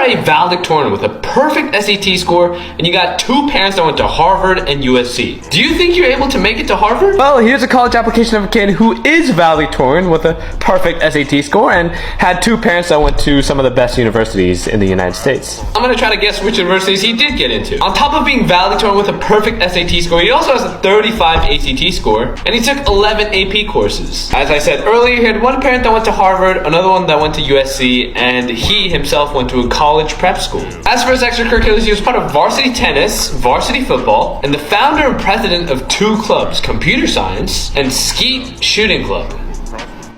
a valedictorian with a perfect SAT score, and you got 2 parents that went to Harvard and USC. Do you think you're able to make it to Harvard? Well, here's a college application of a kid who is valedictorian with a perfect SAT score and had 2 parents that went to some of the best universities in the United States. I'm gonna try to guess which universities he did get into. On top of being valedictorian with a perfect SAT score, he also has a 35 ACT score, and he took 11 AP courses. As I said earlier, he had 1 parent that went to Harvard, another one that went to USC, and he himself went to a college prep school. As for his extracurriculars, he was part of varsity tennis, varsity football, and the founder and president of 2 clubs, computer science and skeet shooting club.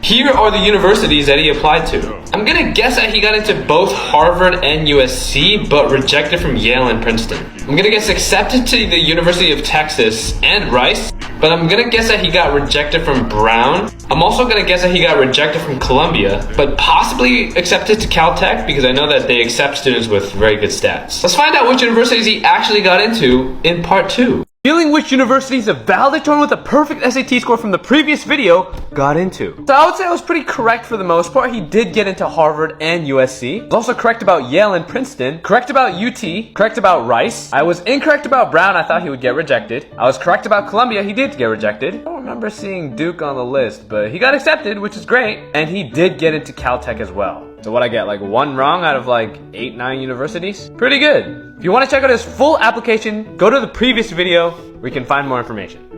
Here are the universities that he applied to. I'm gonna guess that he got into both Harvard and USC, but rejected from Yale and Princeton. I'm gonna guess accepted to the University of Texas and Rice, but I'm gonna guess that he got rejected from Brown. I'm also gonna guess that he got rejected from Columbia, but possibly accepted to Caltech because I know that they accept students with very good stats. Let's find out which universities he actually got into in part 2. Revealing which universities a valedictorian with a perfect SAT score from the previous video got into. So I would say I was pretty correct for the most part. He did get into Harvard and USC. I was also correct about Yale and Princeton. Correct about UT. Correct about Rice. I was incorrect about Brown. I thought he would get rejected. I was correct about Columbia. He did get rejected. I don't remember seeing Duke on the list, but he got accepted, which is great. And he did get into Caltech as well. So what I get, like 1 wrong out of like 8, 9 universities? Pretty good. If you want to check out his full application, go to the previous video where you can find more information.